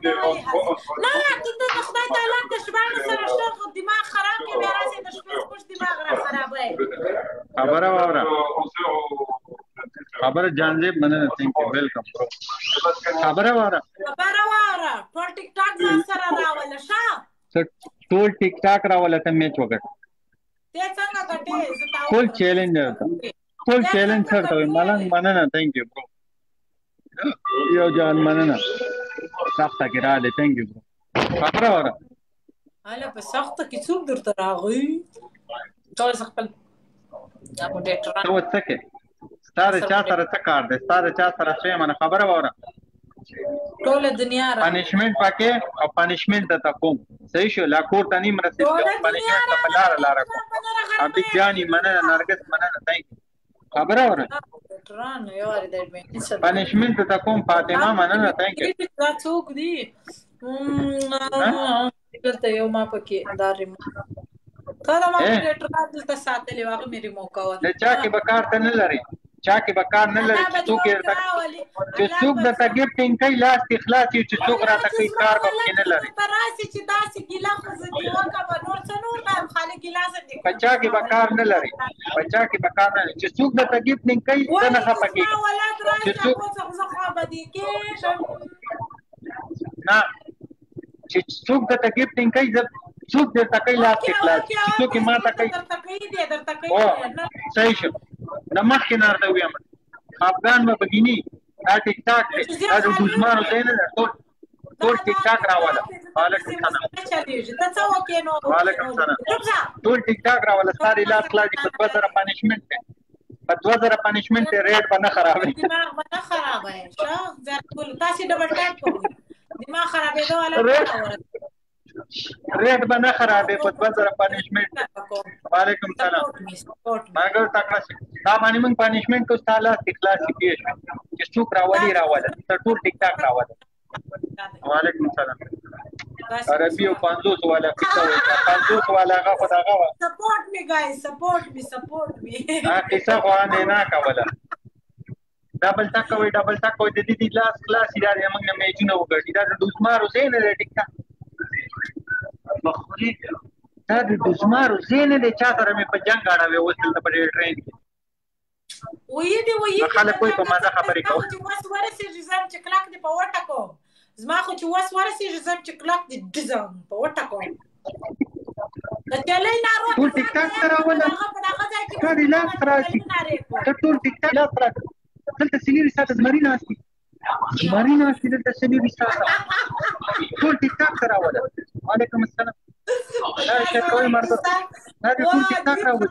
ته ولې نه ته د خدای تعالی د شپاړس سره شته خو دماغ خراب کې بیا راځي د شپې زموږ دماغ را خرابوي خبره واوره خبره جانزیب مننه ثینک یو ویلکم خبره واوره ټول ټیک ټاک ځان سره راوله ښه ټول ټیک ټاک راوله ته میچ وګټ ته څنګه ګټې زه تا فول چیلنج فول چیلنج سره ته ملنګ مننه ثینک یو برو یو جان مننه سخته کې رااله ثینک یو برو خبره واوره هله په سخته کې څوک درته راغی ټول خپل دا موډریټر ته وڅکه ستاره چا سره څه کار دی ستاره چا سره شی منه خبره واوره ټول دنیا را پنیشمنت پکې او پنیشمنت ته کوم صحیح شو لا کور ته نیم رسید پنیشمنت ته لار کوم ابي جاني مننه نرګس مننه ثانک خبره اوره پنیشمنت ته کوم فاطمه مننه ثانک دا څوک دی دلته یو ما پکې دارم کله ما موډریټر دلته ساتلې واغه مې ریموو کاوه چا کې بکار ته نه لري چا کې بکار نه لري چې څوک یې د گیفټینګ کوي لاس اخلاص چې څوک راته کوي کار به کې نه لري راسي چې داسې ګیلا خو زه دی وکړه به نور څه نور نام خالي ګیلاس دې بچا کې بکار نه لري بچا کې بکار نه چې څوک د گیفټینګ کوي څه نه خپه کوي چې څوک نه چې څوک د گیفټینګ کوي څوک دې تکي لاس اخلاص چې څوک ما تکي او صحیح شو د مخکې نارته ویم افغان به بګینی دا ټیک ټاک دا د دوزمانو ځای نه ده ټول ټیک ټاک راوله وعلیکم السلام وعلیکم السلام ټول ټیک ټاک راوله ساري لاس خلاصي په 2000 پنیشمنت په 2000 پنیشمنت ریټ باندې خرابې دماغ باندې خرابې ښه ځکه تاسو ډبل ټاک کوئ دماغ خرابې دا ولا ریټ باندې خرابې په 2000 پنیشمنت وعلیکم السلام ماګر تکړه دا باندې موږ پنیشمنت کو ستاله اخلاص کیږي چې څوک راولي ته ټول ټیک ټاک راوله وعلیکم السلام عربي او 500 والا کیسه وای 500 والا هغه په دغه سپورټ می ګایز سپورټ می کیسه خو نه کوله ډبل ټاک کوي د دې لاس کلاس ادارې موږ نه میچونه وګړي دا د دوسمارو زین نه ټیک ټاک مخوري دا د دوسمارو زین نه چا سره مې په جنگ اړه وصل ته په ټرین کې وې دی خلک کوئی په مازه خبرې کوي چې واس ورسې ځم چې کلاک دی په وټه کو زما خو چې واس ورسې ځم چې کلاک دی ځم په وټه کو د چلې نارو ټول ټیک ټاک سره ولا کاري لاس راشي ټول ټیک ټاک لاس راشي دلته سینری ساته زمرینه اسي دلته سینری ساته ټول ټیک ټاک سره ولا وعلیکم السلام لا شي کوئی مرده دا ټول ټیک ټاک راوړي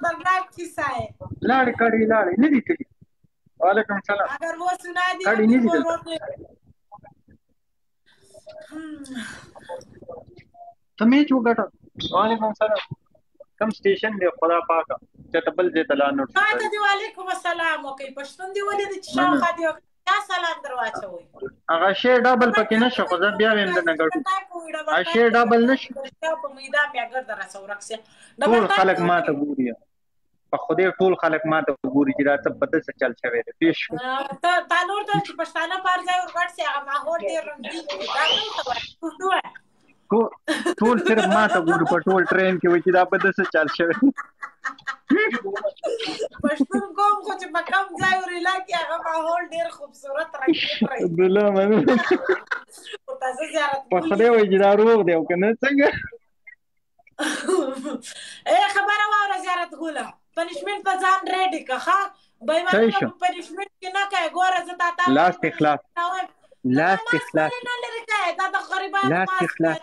لاړ کړي نه دي کړي وعلیکم السلام اگر وہ سنا دی کړي نه دي تمه چو غټه وعلیکم السلام کم سټیشن دی خدا پاکه چې تبل دې تلان نوټ ته دی وعلیکم السلام اوکي پښتون دی ولې چې شاوخه دی یا سلام درواچوي هغه شی ډبل پکې نشه خو ځم بیا ویم د نګړو هغه شی ډبل نشه په میدان بیا ګرځ درسه ورکسه ټول خلک ماته ګوري په خوده ټول خلک ماته ګوري چې راته پته څه چل شوی دی پیش تا نور د پښتانه پر ځای ورغړسي هغه ماحول ډیر رنگین دی دا ټول ټول صرف ماته ګوري په ټول ټرین کې وای چې دا پته څه چل شوی پښتون کوم خو چې په کوم ځای ورلا کې هغه ماحول ډیر خوبصورت رنگین عبدالله منو په تاسو زیارت په خوده وای چې دا روغ دی او کنه څنګه خبره واره زیارت ګوله پنیشمنت په ځان ریډي که ښه بېمانه پنیشمنت کې نه کوي ګوره زه تا لاست اخلاص لاست اخلاص دا د غریبانو لاست اخلاص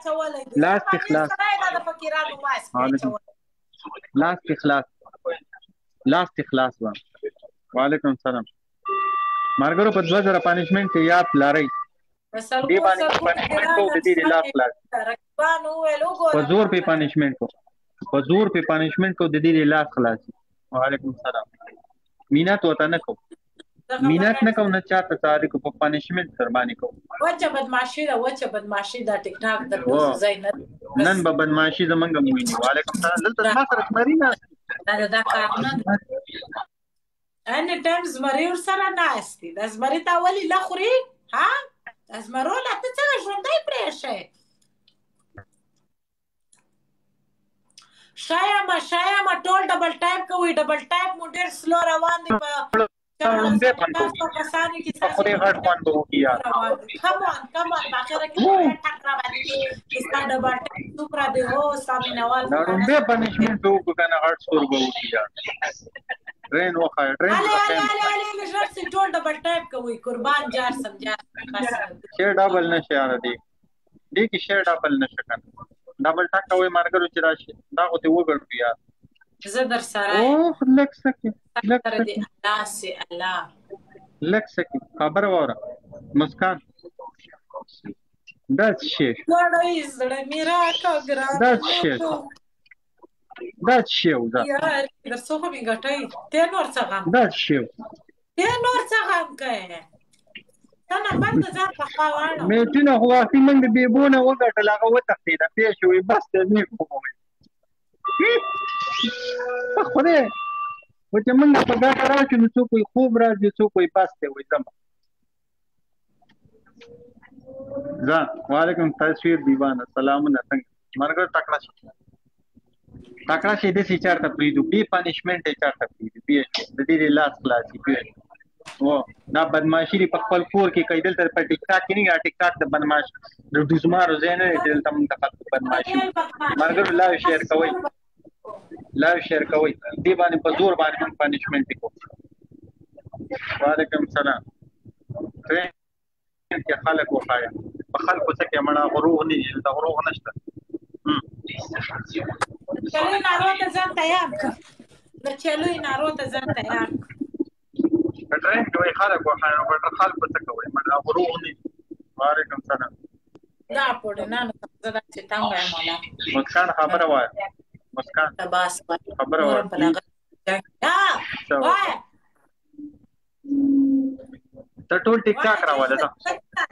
لاست اخلاص دا د فقیرانو ماسک لاست اخلاص لاست اخلاص وعلیکم السلام مارګرو په 2000 پنیشمنت یاد لاري دی باندې پنیشمنت کو د دې لاس کلاس په زور په پنیشمنت کو د دې لاس خلاص وعلیکم السلام مینات وته نه کو مینات نه کو نه چاته تاریخ په پنیشمنت سر باندې کو وچه بدمعشي دا ټیک ټاک د زینت نن به بدمعشي زمونږ موینه وعلیکم السلام دلته ما سره مرینا دا کار نه ان ټایمز مری ور سره ناشتي د زمری تا ولی لخري ها از مرو لا ته څنګه ژوندۍ پرېشه شایم ټول ډبل ټایپ کوي ډبل ټایپ مو ډېر سلو روان دي په کسانو کې خوري غټ خوان به وکړي یار کم اون باخره کې ټک را باندې کې ستا ډبل ټایپ سوپرا دی هو ستا مینوال نړومبې پنشمنټ به وکړو که نه غټ سور به وکړي یار ټرین وخایه ټرین ژر سي ټول ډبل ټایپ کوي قربان جار سمجا شیر ډبل نشه یاره دی کې شیر ډبل نشه کنه ډبل ټاک کوي مارګرو چې راشي دا خو دې وګړو یار زه در سره اوه لک سکه الله سي الله لک سکه خبر وره مسکان That's shit. That's shit. That's shit. یار درڅو خو می غټای ته نور څه غم That's shit. ته نور څه غم کوي ته نه بند ځه په خواړه میټینه هو اخی موږ د بیبونه وګټل هغه وتښتې د پیښ وي بس ته نه کومه په خوده و چې موږ په ګټه راځو نو څوک خوب راځي څوک بس ته وي زم ځه وعلیکم تصویر دیوانه سلامونه څنګه مرګ ټاکړه شي د سي چارته پریدو بي پنیشمنت چارته پریدو بي د دې لاس کلاسي بي او دا بدمعشي په خپل کور کې کیدل تر په ټیک ټاک کې نه ټیک ټاک د بدمعش د دوزمارو زینه دل تم د بدمعشي مرګ لا شیر کوي دی باندې په زور باندې پنیشمنت کو وعلیکم سلام کې خلک وخایا په خلکو څه کې مړه غروغ نه دي دا غروغ نشته چلوی نارو ته ځان تیار کړه د چلوی نارو ته ځان تیار ټرین کوي خلک وخایا په خلکو څه کوي مړه غروغ نه دي وعلیکم سلام دا پوره نه نو زړه چې څنګه مولا مسکان خبره وای مسکان بس خبره وای ته ټول ټیک ټاک راواله دا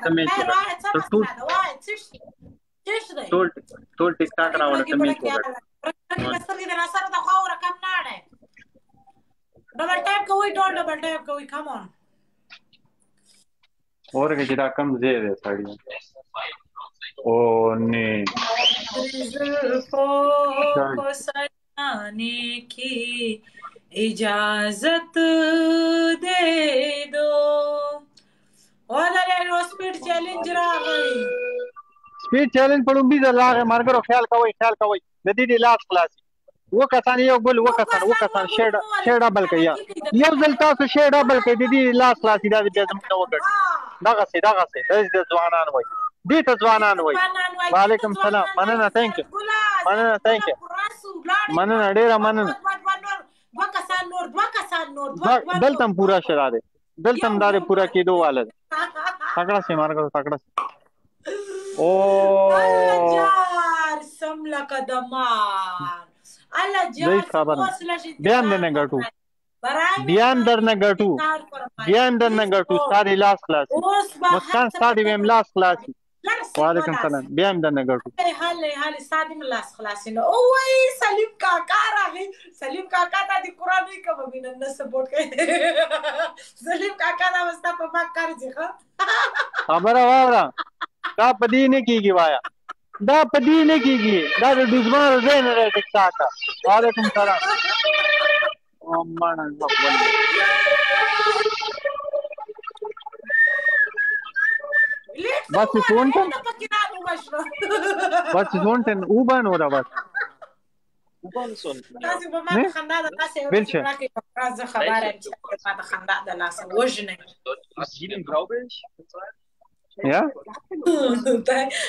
ته مې ټول ټیک ټاک راواله ته مې ډبل ټایپ کوي ټول ډبل ټایپ کوي کم اون اورګه چې دا کم زیاده ساړي او نه کو سجانے کی اجازت دے دو ولله نو سپیډ چیلنج راغی سپیډ چیلنج په لومبي ځل راغی مرګرو خیال کوي د دې لاس خلاصي وکسان یو بل وکسان شیر ډبل کوي یو ځل تاسو شیر ډبل کوي د دې لاس خلاصي دا بیا زموږ وګړي دغه سي د ځوانان وای دې ته ځوانان وای وعلیکم سلام مننه ثانک یو مننه ډیره مننه دلته پورا شراده دلته دارې پورا کېدو واله تکړه سي مارګو تکړه او جار سم لک دمان الله جار بیان درنه ګټو ساري لاس خلاصي مسکان ساري ویم لاس خلاصي وعلیکم سلام بیا هم درنه ګټو حال ساري لاس خلاصي نو اوه سلیم کاکا راغی سلیم کاکا ته د قران وی کوم بینن نه سپورټ کوي سلیم کاکا دا وستا په ما کار ځي خبره واره دا پدې نه کیږي وایا دا پدې نه کیږي دا د دښمن زین نه ټیک ټاک وعلیکم سلام او مان ځوړ بس سونټن وبان ورا بس وبان سون تاسو په ما خندا د تاسو راکې راز خبره چې په ما خندا د لاس وژنه جیلن ګراوبش یا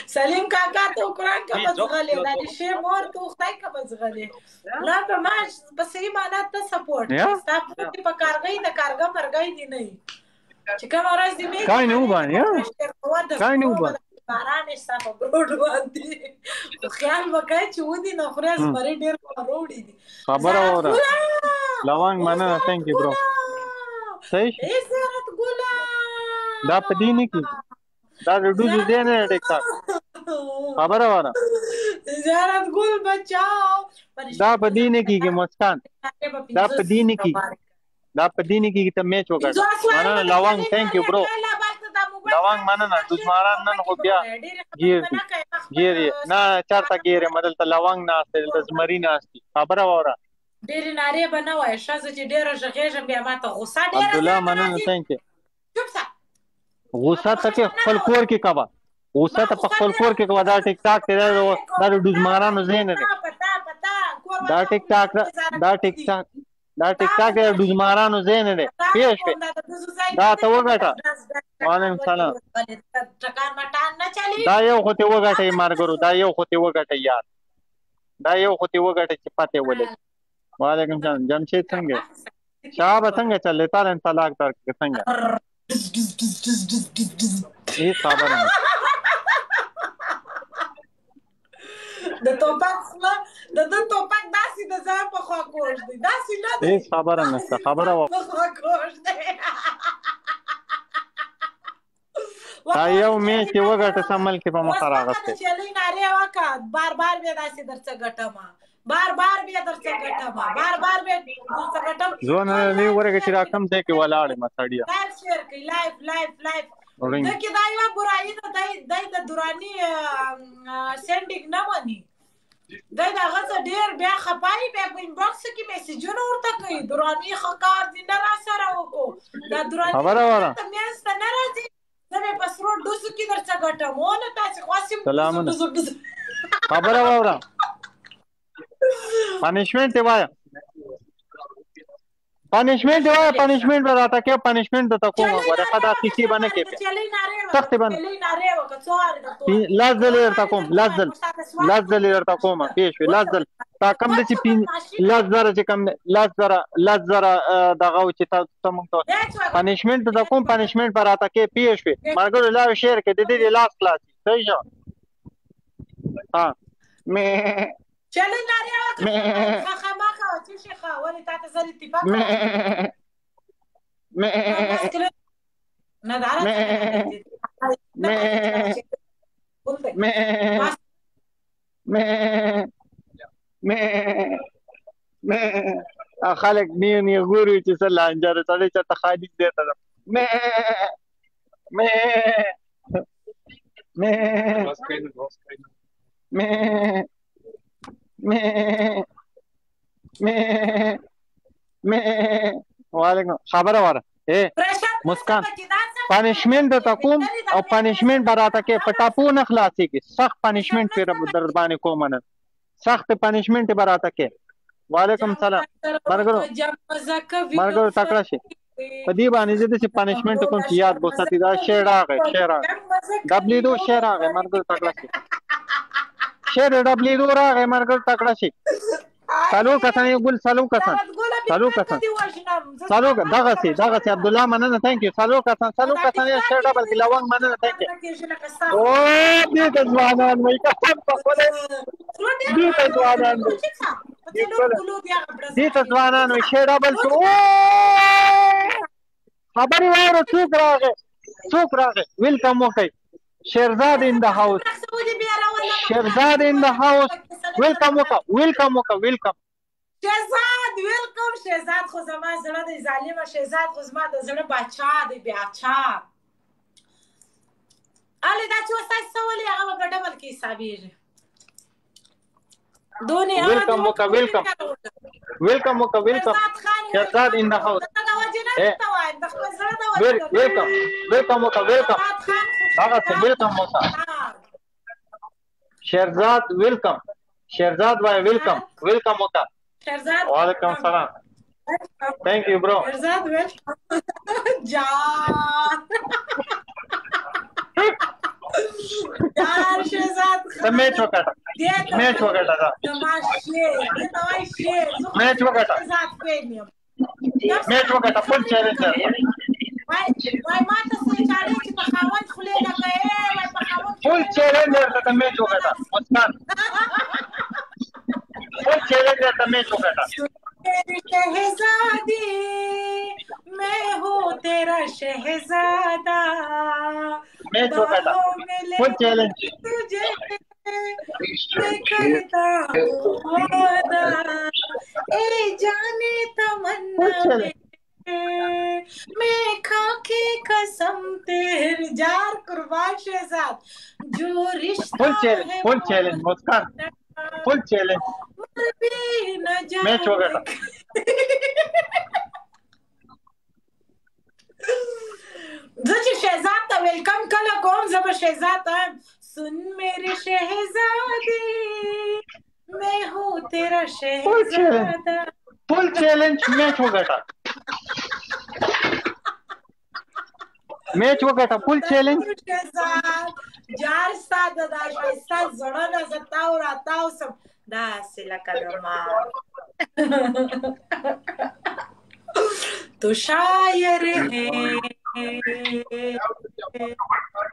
سلیم کاکا ته قرآن کا بزغلې دا شی مور ته خدای کا بزغلې لا په ما په صحیح معنی ته سپورټ تاسو په کارګۍ د کارګه مرګۍ دی نه چې کوم ورځ دی مې کای نه وبان یا کای نه وبان باران صاحب بروډ باندې خیال وکای چې ودی نو خلاص مری ډیر روډی دي خبره وره لوانګ مننه ثانک یو برو صحیح عزت ګلا دا پدې نه کی دا دوزو دې نه ټیک خبره وره زیارت ګل بچاو دا پدې نه کیږي مسکان دا پدې نه کیږي ته میچ وکړ مننه لوانګ ثانک یو برو لوانګ مننه دوزماران نن خو بیا گیر دي ګیرې نه چېرته ګیرې ما دلته لونګ ناست دی دلته زمري ناست دي خبره واوره ډېرې نارې به نه وایه ښځه چې ډېره غږېږم بیا ما ته غوسه ډېره عبدالله مننه ثانک یو چوپ شه غوسه ته کې خپل کور کې کوه غوسه ته په خپل کور کې کوه دا ټیک ټاک دی دا د ډوزمارانو ځای نه دی دا ټیک ټاک دی د ډوزمارانو ځای نه دی پوه شوې دا ته وګټه وعلیکم سلام دا یو خو تې وګټئ مارګرو دا یو خو تې وګټئ یار دا یو خو تې وګټئ چې پتې ولګي وعلیکم سلام جمشید څنګه شهاب څنګه چل تا له طلاق درکړه څنګه هیڅ خبره نه د ټوپک خوله د ټوپک داسې د ځان په خوا کوږ دی داسې نه دی هیڅ خبره نشته خبره په خوا کوږ دی تا یو میچ چې وګټه سمل کې په مخه راغستی چلې نارې وکړه بار بار بیا داسې درڅه ګټم بار بار بیا درڅه ګټم بار بار بیا درڅه ګټم زونه نه ورګه چې را کم ځای کې ولاړې ما سړیا لایف شیر کوي لایف دکې دا یوه برایي ده دی د دراني سینډینګ نه مني دی د هغه څه ډېر بیا خپایي بیا په انباکس کې میسیجونه ورته کوي دراني ښه کار دې نه راسره وکړو دا دراني منځ ته نه راځي زه مې په سرو ډوسو کې درڅه ګټم ونه تاسې خواسې سلامونه خبره واوره پنشمنټ یې وایه پنشمنټ یې وایه پنشمنټ به راته کې پنشمنټ درته کوم غواړې ښه دا کیسې به نه کې سختې به لس ځلې درته کوم لس ځلې درته کوم پوه شوې لس ځل تا کم دی چې لس زره چې کم لس زره دغه و چې ته موږ ته پنشمنټ درته کوم پنشمنټ به راته کې پوه شوې ملګرو لاو شیر کې د دې لاس خلاصي صحیح شو ها چلې نارې وکړه خامخا چې شي ښه ولې تا ته زه اتفاق نه دا خلک نه ګوري چې څه لانجه سړی چېرته خالي دی ته وعلیکم خبره واره مسکان پنشمنټ درته کوم او پنشمنټ به راته کې په ټاپو نه خلاصېږي سخت پنشمنټ پرې در باندې کوم نه سخت پنشمنټ به راته کې وعلیکم سلام ملګرو تکړه شي په دې باندې زه داسې پنشمنټ کوم چې یاد به وساتي دا شی راغی ډبلیدو شی راغی ملګرو تکړه شي شیر ډبلیدو راغی ملګرو تکړه شي څلور کسان یو ګل څلور کسان دغسې عبدالله مننه ثانک یو څلور کسان یو شیر ډبل کې لونګ مننه ثانک یو او دې ته ځوانان وایي قسم په خدای دې ته ځوانان وایي شیر ډبل خبرې واوره څوک راغی ویلکم وکړئ شیرزاد in the house welcome شهزاد خو زما زړه دی ظالمه شهزاد خو زما د زړه باچا دی باچا الې دا چې وستا څه ولې هغه به په ډبل کې حسابېږي welcome شهزاد in the house welcome شهزاد ویلکم شهزاد وای ویلکم وکا وعلیکم سلام ثانک یو برو شهزاد ویلکم جان شهزاد میچ وکړه فل چیلنجر وای ما ته څه چاړي چې په خاوند خولې لګې وای په خاوند فل چیلنجر ته میچ وکړه مسکان فل چیلنجر ته میچ وکړه شهزادی मैं हूँ तेरा शहजादा میچ وکړه فل چیلنج तुझे मैं करता हूँ वादा ए जाने तमन्ना मैं खाके कसम तेरे जार कुर्बान शहजाद जो रिश्ता फुल चैलेंज मुस्कान फुल चैलेंज मर भी न मैच हो गया زه شهزاد ته ویلکم کله کوم زه به شهزاد ته सुन मेरे शहजादे मैं हूँ तेरा शहजादा फुल चैलेंज मैच हो गया full challenge جار ساده دا شایسته زړه نه زه تاو راتاو سم داسې لکه د مار تو شاعر ہے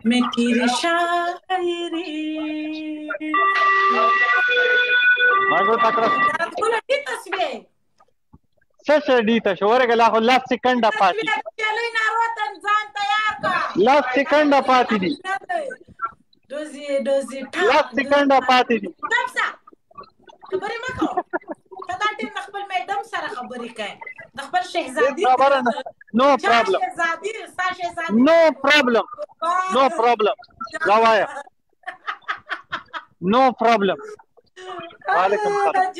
میں تیری شاعری ماګو تکړه ټول دې تسبیح څه دې ته شوره غلا خو لاس سکند پاتې چلې ناروتن ځان تیار کا لاس سکند پاتې دي دوزي لاس سکند پاتې دي دمسا خبرې مکو دا ټیم خپل میډم سره خبرې کوي د خپل شهزادي خبره نه نو پرابلم نو پرابلم زوایا نو پرابلم وعلیکم السلام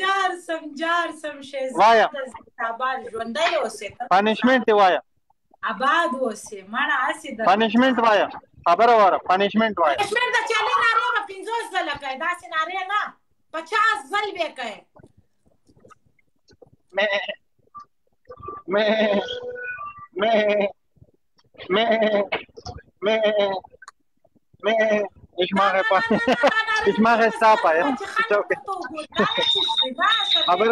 جار سم شهزاده آباد ژوندۍ اوسې پنیشمنت دی وایا آباد اوسې مړه اسې د پنیشمنت وایا خبره واره پنیشمنت وایا پنیشمنت د چالي ناره په 50 ځله کوي داسې ناره نه 50 ځل به کوي Ich mache Stapa, ja. Aber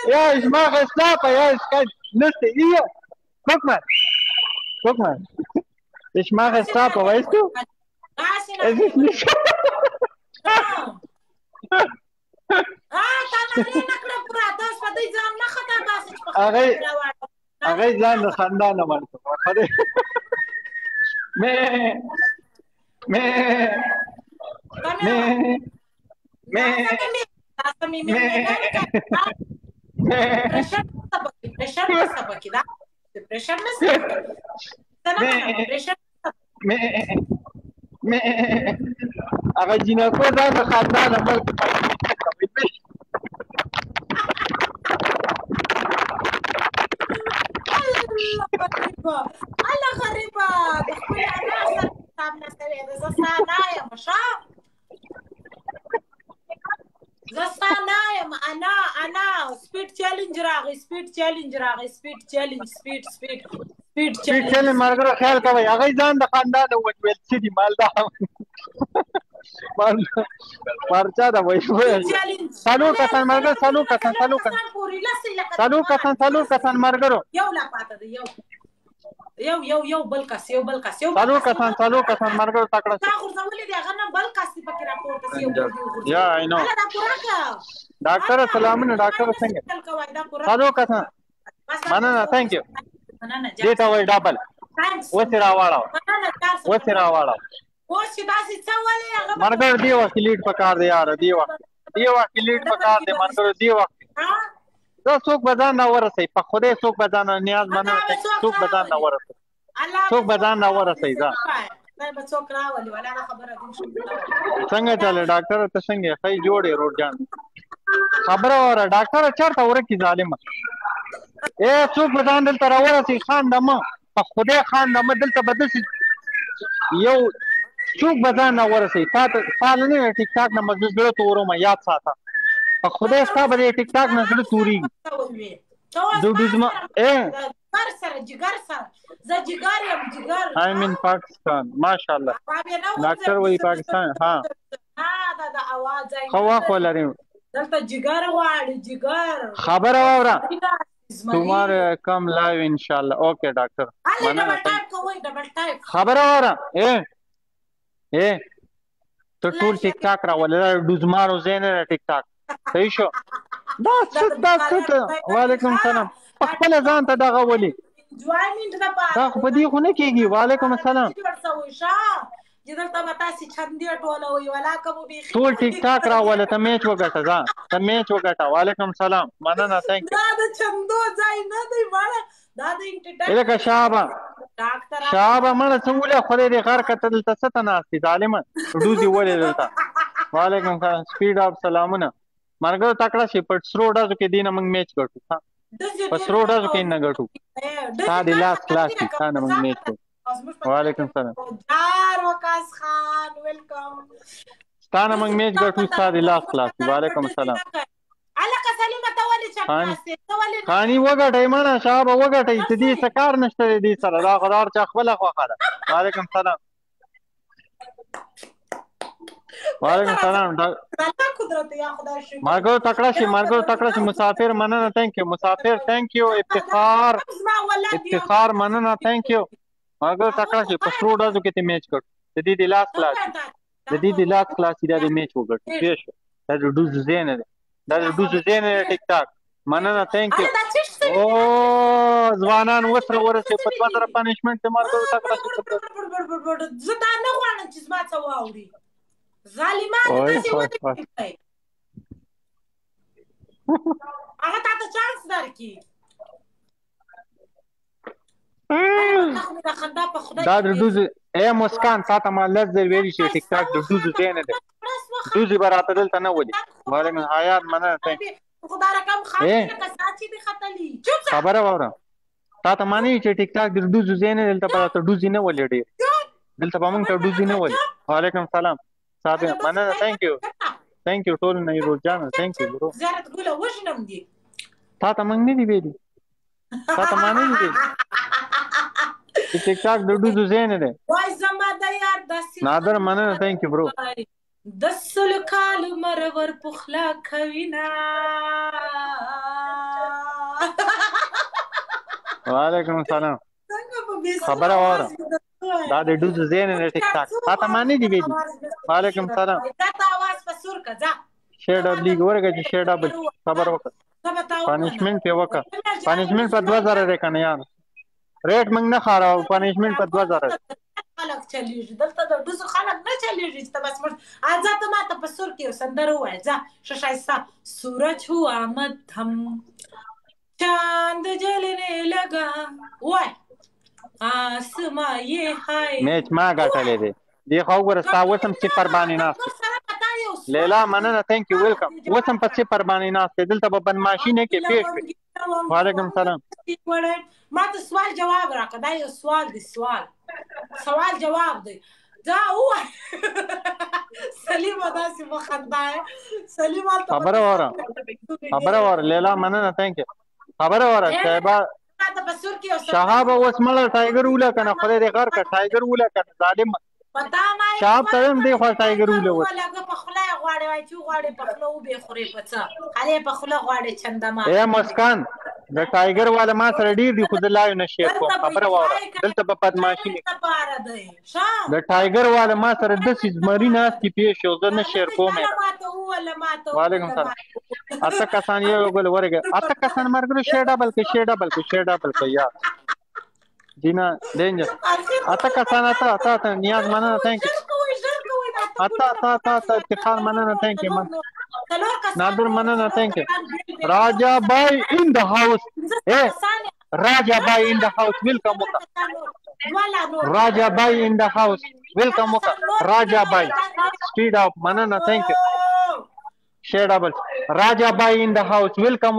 ja, ich mache Stapa, ja, ich kann lustig. Hier, guck mal. Ich mache Stapa, weißt du? Es ist nicht هغه ځان د خندانه ورته هغه جنکو ځان د خندانه ورته الله غریبه د خپل انا سره حساب نه کوي زه ستا نه یم ښه زه ستا نه یم انا سپیډ چیلنج راغی سپیډ چیلنج ملګرو خیال کوئ هغه ځان د خاندانه وویل څه دي مالدار پارچا دا وای څلور کسان ملګرو څلور کسان ملګرو یو بل کس څلور کسان ملګرو تکړه تا غورځولې دی هغه نه بل کس پکې راپورته سی یا آی نو ډاکټر سلامونه ډاکټر څنګه څلور کسان مننه ثانک یو دې ته وای ډبل وڅ راواړو اوس چې داسې څه ولې هغه ملګرو دی وخت لیډ پکار دی یار دی وخت لیډ پکار دی ملګرو دی وخت دا څوک بدان نه ورسي په خوده څوک بدان نیاز منه څوک بدان نه ورسي دا به څوک راولي ولا خبره دې څنګه چاله ډاکټر ته څنګه خی جوړې روډ جان خبره وره ډاکټر چرته ورکی ظالم څوک بدان دلته راورسي خان دمه په خوده خان دمه دلته بدل یو څوک بدان نه ورسي فال نه ټیک ټاک نه مزز ګړو تورم یاد ساته په خدای ستا به ټیک ټاک نه زړه توري دوډزما جګر سره زه جګر یم I mean پاکستان ماشاءالله ډاکټر وای پاکستان ها دا आवाज خو واخو لري دلته جګر غواړي جګر خبر اورا تمہارے کم لائیو انشاءاللہ اوکے ڈاکٹر خبر اورا تو ټول ټیک ټاک راولې ډوزمارو زینه ټیک ټاک صحیح شو دا څه وعلیکم السلام په خپله ځان ته دغه ولي انجوایمنټ دپاره دا خو په دې خو نه کېږي وعلیکم السلام چې دلته به تاسې چندې ټولوئ ولاکه مو بیخي ټول ټیک ټاک راوله ته میچ وګټه ځه ته میچ وګټه وعلیکم السلام مننه تhank you دا د چندو ځای نه دی مړه دا د انټرټینمنټ لکه شابه مړه څه ولې خدای دې غر کته دلته څه ته ناست دي ظالمه ډوزي ولې دلته وعلیکم السلام سپیډ اپ سلامونه مرګ تکړه شي په سرو ډازو کې دینه موږ میچ ګټو په سرو ډازو کې نه ګټو تا دې لاس کلاس کې تا نه موږ میچ ګټو وعلیکم السلام جار وکاس خان ویلکم ستانه موږ میچ ګټو ستا دې لاس کلاس وعلیکم السلام الکه سلیمه ته ولې چپناستې ته ولې خاني وګټئ مړه شابه وګټئ چې دې څه کار نشته دی دې سره دا خدار چا خپله خوښه ده وعلیکم السلام وعلیکم السلام مارګو تکړه شي مسافر مننه تhank you مسافر thank you افتخار مننه thank you مارګو تکړه شي په سرو ډازو کې ته میچ ګټو د دې لاس کلاس دا دې میچ وګټو پوه شو دا د ډوزو ځای نه دی دا د ډوزو ځای نه دی ټیک ټاک مننه thank you او ځوانان وسره ورسې په 2000 پنشمنټ ته مارګو تکړه شي زه دا نه غواړم چې زما څه واوري ظالمان داسې ودرېږئ هغه تا ته چانس درکړي دا د ډوزو ای مسکان تا ته ما لس ځل ویلي چې ټیک ټاک د ډوزو ځای نه دی ډوزي به راته دلته نه ولي وعلیکم حیات مننه خدا رقم خاطر کساچی دی خطلی خبره واوره تا ته مانی چې ټیک ټاک د ډوزو ځای نه دلته به راته ډوزي نه ولي ډېر دلته به موږ ته ډوزي نه ولي وعلیکم السلام صاحب مننه thank you ټول نه روز جان thank you برو زیارت ګوله وژنم دي تا ته موږ نه دی ویلي تا ته ما نه دی ویلي چې ټیک ټاک د ډوزو ځای نه دی وای زما د یار داسې نادر مننه thank you برو د سلو کالو مرور پخلا کوینا وعلیکم السلام خبره واره دا د ډوزو ځای نه ټیک ټاک تا ته ما نه دی ویلي وعلیکم السلام شیر ډبل لیګ ورګه چې شیر ډبل خبر وکړه پنشمنټ په وکړه پنشمنټ په 2000 ری کنه یار ریټ موږ نه خاراو پنشمنټ په 2000 خلک چلیږي دلته د ډوزو خلک نه چلیږي چې ته بس مړ ځه ته ماته په سور کې یو سندره ووایه ځه ښه ښایسته سورج هوا مدھم چاند جلنے لگا وای آسما یہ ہائے میچ ما ګټلې دی دې خو وګوره ستا اوس هم صفر باندې ناست لیلا مننه thank you welcome اوس هم په صفر باندې ناست دلته به بدماشي نه کې پیښ وي وعلیکم السلام ما ته سوال جواب راکړه دا یو سوال دی سوال جواب دی دا وای سلیمه داسې مخنده سلیمه خبره واره لیلا مننه thank you خبره واره صاحبه شهاب اوس مړه ټایګر وله کنه خدای دې غر کا ټایګر وله کنه ظالم شهاب ته هم دی خو ټایګر وله ولګه په خله غواړي وای چې غواړي په خله وبې خوري په څه خله په خله غواړي چندما اے مسکان د ټایګر والا ما سره ډیر دی خو د لایو نه شیر کوم خبره واره دلته په بدماشي د ټایګر والا ما سره د سیز مرینا کی پیښ یو زه نه شیر کوم وعلیکم السلام اته کسان یو ګل ورګه اته کسان مرګ شیر ډبل کې یا دینا دینجر اته کسان اته نیاز مننه thank you اته افتخار مننه thank you نادر مننه thank you راجا بای in the house راجا بای in the house welcome راجا بای in the house welcome راجا بای speed up مننه thank you share double راجا بای in the house welcome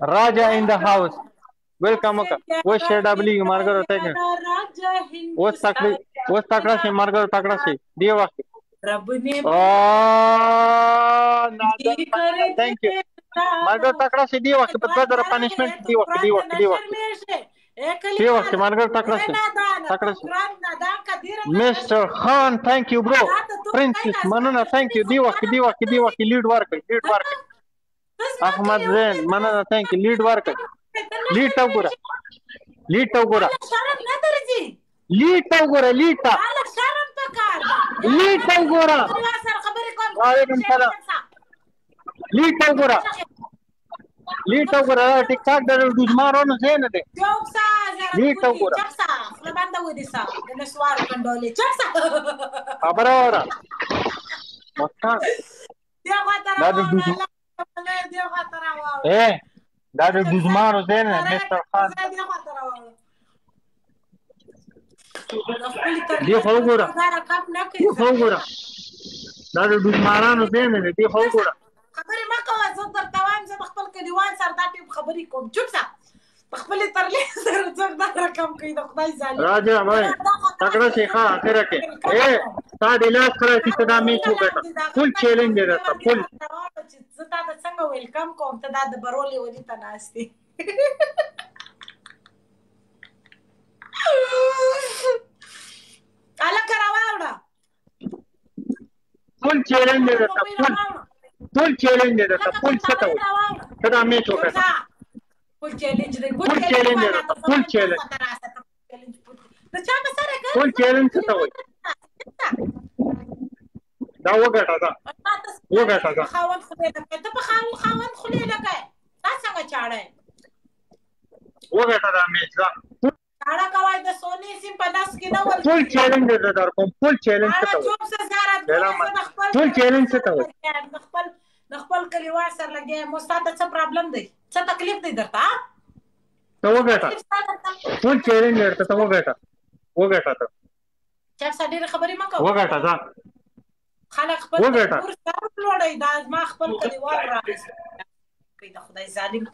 راجا in the house welcome و share double مارګر thank you اوس تکړه شي مارګر تکړه شي دی وخت رب نے thank you مارګر تکړه شي دی وخت په 2000 پنشمنټ دی وخت مارګر تکړه شي مستر خان thank you bro پرنسس مننه thank you دی وخت لیډ ورکړي احمد زین مننه thank you لیډ ورکړي لیډ تا وګوره لیډ تا لیډ ته وګوره. وعلیکم سلام. لیډ ته وګوره. لیډ ته وګوره. ټیک ټاک د ډوزمارانو ځای نه دی. لیډ ته وګوره. خبره واوره. مسکان دا د ډوزمارو ځای نه دی مستر خان. دی خو وګوره. دی خو وګوره. دا د ډوزمارانو ځای نه دی. دی خو وګوره. خبرې مه کوه. زه درته وایم زه د خپل کلیوال سره دا ټیم خبرې کوم. چوپ شه. په خپلې ترلې سره څوک دا رقم کوي د خدای ظالم. راجا بھائی تکړه شي ښه اخره کې. تا د لاس کړی چې ته دا میچ وګټه. فل چیلنج دی درته فل. زه تا ته څنګه ویلکم کوم ته دا د برولې ونې ته ناست یې. هلکه راواوړه. فل چیلنج دی درته فل چیلنج دی درته فل څه ته وایي ته دا میچ وګټه. فل چیلنج دی. فل چیلنج دی درته فل چیلنج. فل چیلنج څه ته وایي دا وګټه دا وګټه دا. خاوند خدای لکه ته په خاوند خدای لکه تا څنګه چاړه وګټه دا میچ دا. چاړه کوي د سونی سیم په لاس کې نه ول. فل چیلنج دی در کوم. فل چیلنج څه ته وایي فل چیلنج څه ته وایي. د خپل کلیوال سره لګیا یم. استاد څه پرابلم دی څه تکلیف دی درته ته وګټه. فل چیلنج درته ته وګټه وګټه ته چا سره ډېرې خبرې مه کوه. وګټه ځه خلک خپل کور سره لوړوي. دا زما خپل کلیوال راغی د خدای ظالم.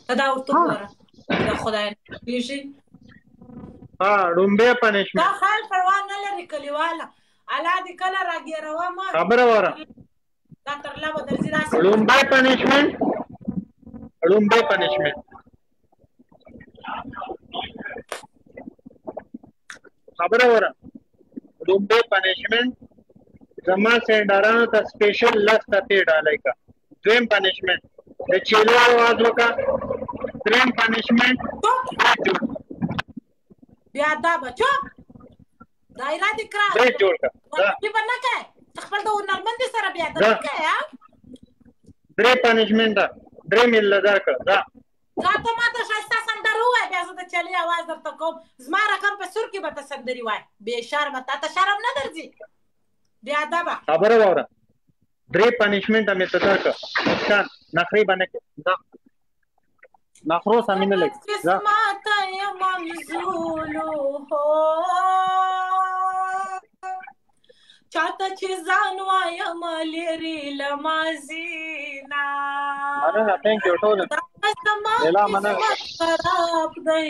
ته دا ورته وګوره د خدای پېژې ډومبې پنشمنټ دا خال پروا نه لري کلیواله. الله دې کله راګېروه ما خبره واوره. دا ترلا به درځي داسې ډومبې پنشمنټ ډومبې پنشمنټ خبره واوره. ډومبې پنشمنټ زما سینډارانو ته سپیشل لس تپې ډالۍ کا. دویم پنشمنټ د چیلو آواز وکړه. دریم پنشمنټ بیا دا بچو دایره دې کړه بیت جوړ کړه. دې به نه کوې خپل د هنرمندې سره بیا دا نه کوې. درې پنشمنټ ده. درې مې له درکړه. دا ته ما ته ښایسته سندره ووایه بیا زه د چلې اواز درته کوم. زما رقم په سور کې به ته سندرې وایې. بې شرمه تا ته شرم نه درځي بې ادبه. خبره واوره. درې پنشمنټه مې ته درکړه. مسکان نخرې به نه کړې. دا نخرو سمې نه لګي. قسمته یم ممزولو هو چاته چې ځان وایم لرې له ماضي نه. مننه تhank you ټول. زما قسمت خراب دی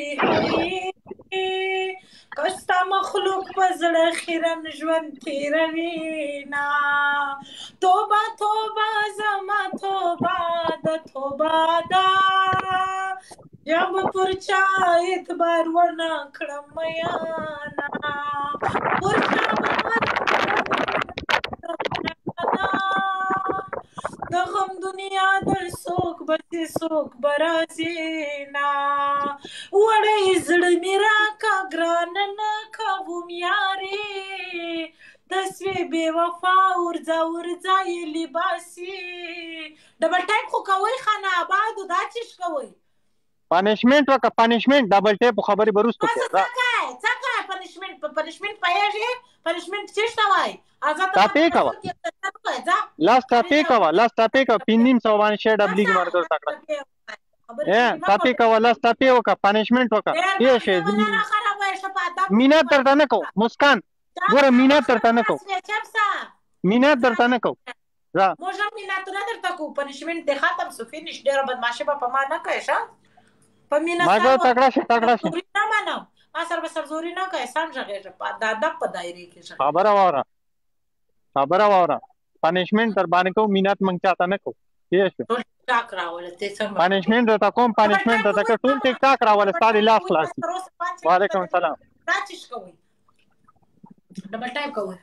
که ستا مخلوق په زړه خیرن ژوند تېروي نه. توبه توبه زما توبه ده توبه ده یا به پر چا اعتبار ونه کړم میانه. پر چا د غم دنیا در څوک به چې څوک به راځي نه. وړی زړه مې راکه ګرانه نه کوم یارې دسوې بې وفا ورځه ورځه یې لباسي. ډبل ټایپ خو کوئ خانه آبادو دا چیش کوئ پنشمنټ وکړه. پنشمنټ ډبل ټیپ خبرې به وروسته کوو. څه کوې پنشمنټ پوهېږې پنشمنټ چېرته وایي ټاپې کوه. لاس ټاپې کوه. لاس ټاپې کوه. 500 باندې شی ډبلي کې مارکر تکړه ټاپې کوه. لاس ټاپې وکړه. پنشمنټ وکړه. ډېر شی مینات درته نه کوو. مسکان ګوره مینات درته نه کوو. مینات درته نه کوو. موږ هم میناتونه درته کوو. پنشمنټ دې ختم سو فینش. ډېره بدماشي به په ما نه کوې ښه په مینه ما تکړه شي تکړه شي. نه منم ما سره به سرزوري نه کوې. سم غږېږه د ادب په دایرې کې. خبره واوره. خبره واوره. پنشمنټ در باندې کوو. مینات موږ چاته نه کوو. ٹھیک شو. پنشمنټ درته کوم. پنشمنټ درته کوم. ټول ټیک ټاک راوله. ستا د لاس خلاصي. وعلیکم السلام. دا چیش کوئ ډبل ټایپ کوئ.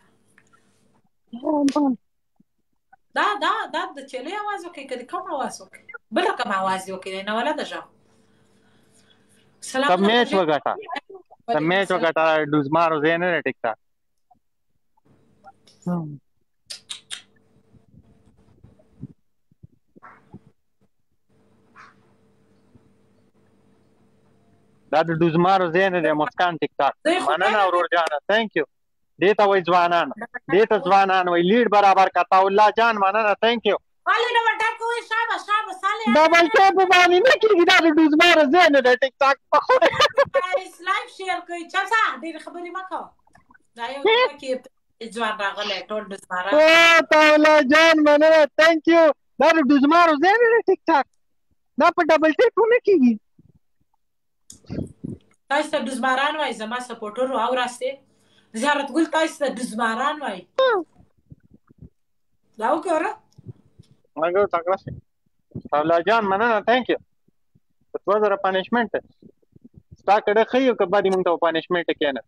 دا د چلې आवाज وکړي که د کوم आवाज وکړي بل کوم आवाज وکړي نه ولا د ژبه. سلام میچ وګټه. ته میچ وګټه. ډوزمارو زینه ټیک ټاک دا د ډوزمارو ځای نه دی مسکان ټیک ټاک مننه ورور جانه ثانک یو دې ته وایي ځوانان دې ته ځوانان وایي لیډ برابر کتا الله جان مننه ثانک یو ډبل ټیپ باندې نه کېږي دا د ډوزمارو ځای نه دی ټیک ټاک په خدای لایف شیر کوي چا ډېرې خبرې مه کوه دا یو کې ځوان راغلی ټول ډوزماران ته الله جان مننه ثانک یو دا د ډوزمارو ځای نه دی ټیک ټاک دا په ډبل ټیپ نه کېږي تاسو ته ډوزماران وایي زما سپورټر او راستې زیارت ګل تاسو ته ډوزماران وایي دا وګوره هغه تکړه شي الله جان مننه ثانک یو په 2000 پنیشمنت ستا کړه خيو که باندې مونږ ته پنیشمنت کېنه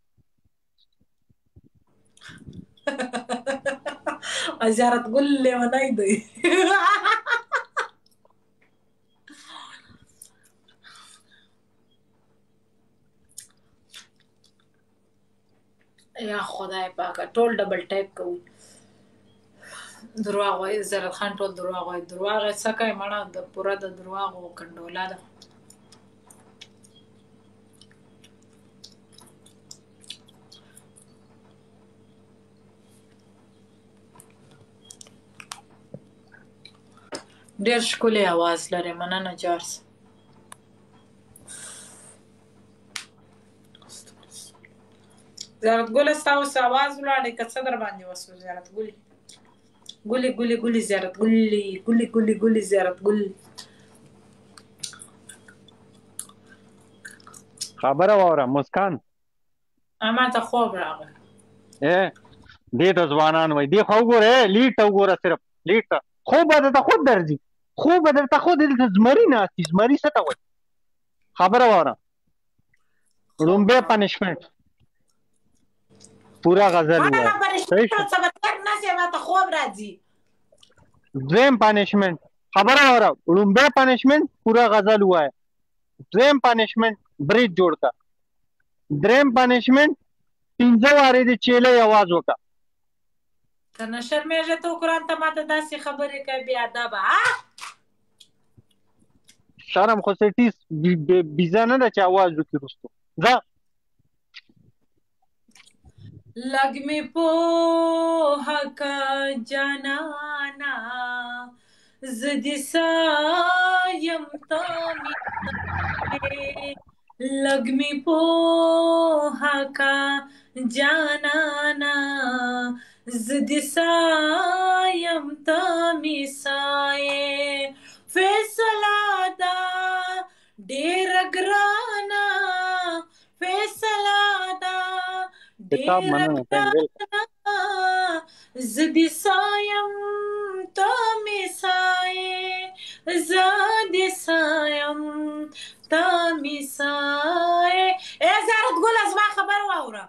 زیارت ګل لیونای دی یا خدای پاکه ټول ډبل ټایپ کوي درواغ وایي زیارت خان ټول درواغ وایي درواغ یې څه کوي مړه د پوره د درواغو کنډوله ده ډېر ښکلی اواز لري مننه جارس زیارت ګله ستا اوس اواز ولاړی که څه در باندې وسو زیارت ګلې ګلې ګلې ګلې زیارت ګلې ګلې ګلې ګلې زیارت ګل خبره واوره مسکان ما ته خوب راغی دې ته ځوانان وایي دې خو وګوره لیډ ته وګوره صرف لیډ ته خوب به درته خود درځي خوب به درته خود دلته زمري ناستي زمري څه ته وایي خبره واوره لومبی پنشمنټ پورا غزل دویم پنشمنٹ خبره وره لومبی پنشمنٹ پورا غزل وای دویم پنشمنٹ بریج جوړ کا دریم پنشمنٹ 15 واره د چيله आवाज وکا کنه شرمېږه ته قرآن ته ماته داسې خبرې کوي بیا ادب شرم خو سټیس بيزا نه د چا आवाज وکړو ځه लग में पोहा का जनाना ज़िद सायम तामी लग में पोहा का जनाना ज़िद सायम तामी साए फैसला दा डेर ग्राना फैसला दा किताब زدی سایم تا می سایه زدی سایم تا می سایه زیارت ګل از ما خبر واوره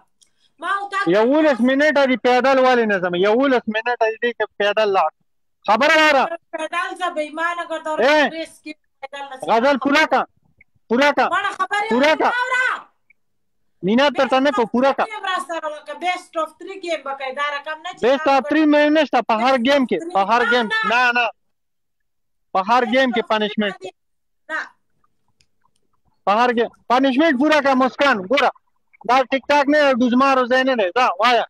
ما او تا 11 منټه دی پیدل والی نظم 11 منټه دی چې پیدل لاړ خبر واوره پیدل ز بې ایمانه ګرځور ریسک غزل پورا کا ما خبر واوره مینا ترته نه کو پورا کا بیسټ اف 3 گیم بقاعده رقم نه بیسټ اف 3 مې نشته په هر گیم کې په هر گیم نه په هر گیم کې پنیشمنت نه په هر گیم پنیشمنت پورا کا مسکان ګوره دا ټیک ټاک نه دوزمارو ځای نه دی دا وایا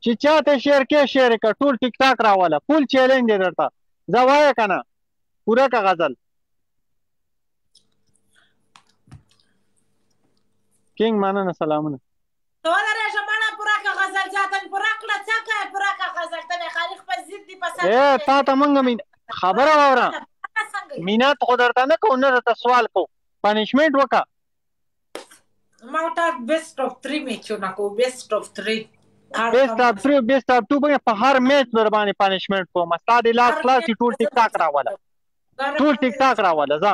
چې چاته شیر کې شیر کا ټول ټیک ټاک راواله فول چیلنج درته دا وایا کنه پورا کا غزل کینګ مننه سلامونه تو درې شمنه پورا کا غزل ځاتن پورا کړه څنګه پورا کا غزل ته خالق پر ضد دی پسند تا ته مونږ مين خبره واوره مینات خو درته نه کو نه ته سوال کو پنیشمنت وکا ما ته بیسټ اف 3 میچونه کو بیسټ اف 3 بیسټ اف 2 په هر میچ در باندې پنیشمنت کو مستا دی لاس کلاس ټول ټیک ټاک راواله ځه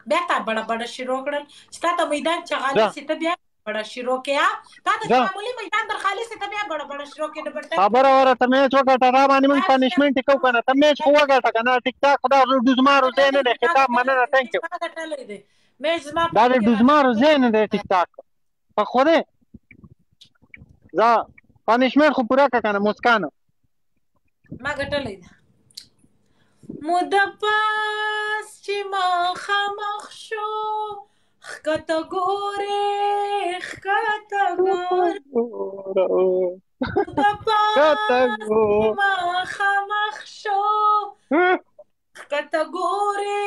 بیا تا بڑا شروع کړل چې تا ته میدان چغالي سي ته بیا بڑا شروع کیا تا ته معمولی میدان در خالي سي ته بیا بڑا شروع کې د بټه خبر اوره ته میچ وکړه را باندې من پنیشمنت کو کنه ته میچ خو وکړه کنه ټیک ټاک خدا دوزمارو زین نه خطاب مننه ثانک یو میچ ما دا دوزمارو زین نه ټیک ټاک په خوده ځه پنشمنټ خو پوره کړه کنه مسکانه ما ګټلې ده موده پاس چې مخامخ شو ښکته ګورې ښکته ګورې موده پاس چې مخامخ شو ښکته ګورې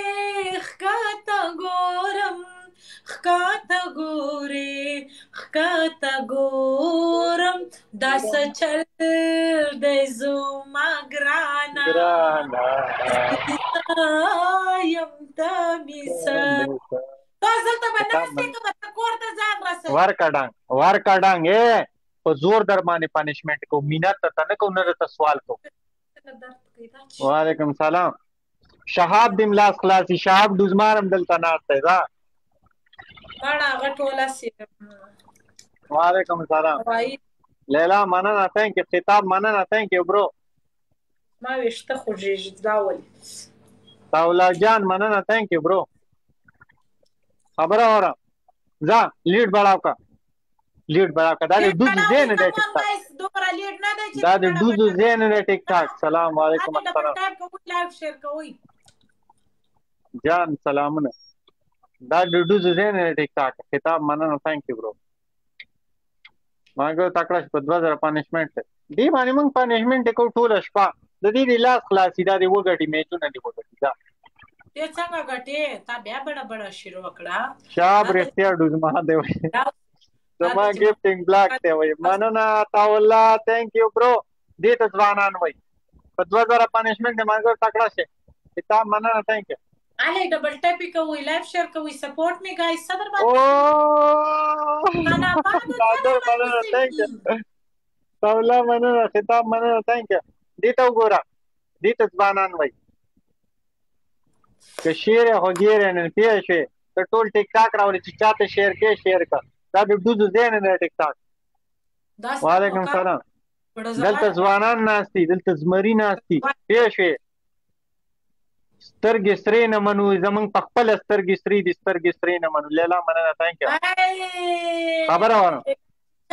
ښکته ګورم ښکته ګورې ښکته ګورم دا څه چل دی زما ګرانه یم ته مې سر تا دلته به ناستې که به ته کور ته ځان رسوې ورکه ډنګ په زور در باندې پنشمنټ کو مینت ته نه کو نه درته سوال کو وعلیکم سلام شهاب دې ملاس خلاصي شهاب ډوزمارم دلته ناست دی ځه بڑا غټوله سی وعلیکم السلام لیلا مننه تhank you خطاب مننه thank you برو ما وشته خوږیږي دا ولې تاولا جان مننه thank you برو خبره وره ځه لیډ بڑاو کا لیډ بڑاو کا دا دې دوزو زین دی ټیک ټاک دا دې دوزو زین دی ټیک ټاک سلام علیکم السلام لایو شیر کوئ جان سلامونه دا دوزو زین دی ټیک ټاک خطاب مننه thank you برو ماګه تکړه په 2000 پنشمنټ دی باندې موږ پنشمنټ کو ټول شپه د دې لاس خلاصي دا دی وګټي میچونه دی وګټي دا ته څنګه غټې تا بیا بڑا شروع وکړه شاب رښتیا ډوز ما دی وای زما گیفټینګ بلاک دی وای مننه تاولا thank you برو دې ته ځوانان وای په 2000 پنشمنټ ماګه تکړه شه کتاب مننه thank you علي ډبل ټاپ کوي لایو شیر کوي سپورټ می گایز صدر باندې انا مننه thank you تاولا مننه خطاب مننه thank you دې ته وګوره دې ته ځوانان وای که شیر هو ګیره نه پیښه ته ټول ټیک ټاک راولې چې چاته شیر کې شیر کا دا د دوزو زین نه ټیک ټاک وعلیکم السلام دلته ځوانان ناشتي دلته زمری ناشتي پیښه سترګې سرې نه منو زمونږ په خپل سترګې سرې دي سترګې سرې نه منو لیلا مننه thank you خبره وره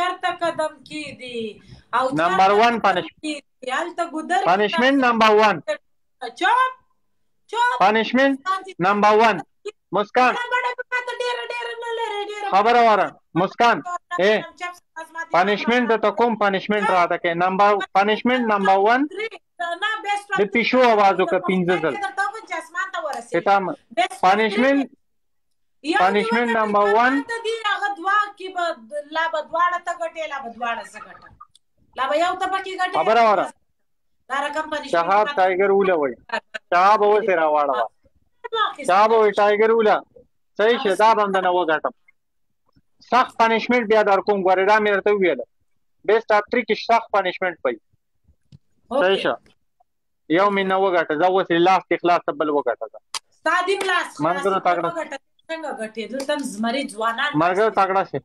چرته قدم کی دي او نمبر 1 پنشمنٹ نمبر 1 چوپ پنشمنٹ نمبر 1 مسکان خبره وره مسکان پنشمنٹ ته کوم پنشمنٹ راته کې نمبر پنشمنٹ نمبر 1 د پیشو आवाज وکړه 15 ځل کتاب پنشمنٹ نمبر 1 دی هغه دوا کې لا بدواړه ته غټه لا بدواړه زګټه لا به یو ته پکې غټه خبره وره دا رقم پنشمنٹ شهاب ټایګر وله وای شهاب و سره واړه شهاب و ټایګر وله صحیح شه دا باندې نو غټم سخت پنشمنٹ بیا در کوم غوړې را مې ورته ویل بیسټ اپ 3 کې سخت پنشمنٹ پي صحیح شه یو مې نو غټه زه وسه لاس اخلاص بل وغټه سادي لاس مرګره تاګړه څنګه غټې دلته زمري ځوانان مرګره تاګړه شه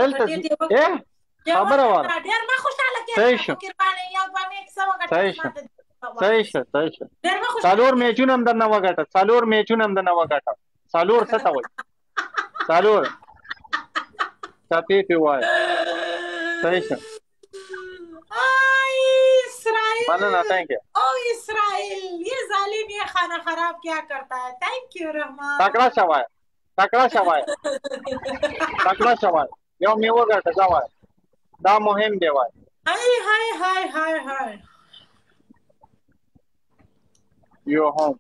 دلته خبره وره ډېر ما خوشاله کېږم قرباني یو باندې 100 غټه صحیح شه څلور میچونه هم درنه وغټه څلور میچونه هم درنه وغټه څلور څه ته وایي څلور چاپی پی وای صحیح شه اسرائیل مننه thank you او اسرائیل یہ ظالم یہ خانہ خراب کیا کرتا ہے thank you رحمان تکړه شوای یو میوه ګټه ځوای دا مهم دی وای هاي یو هم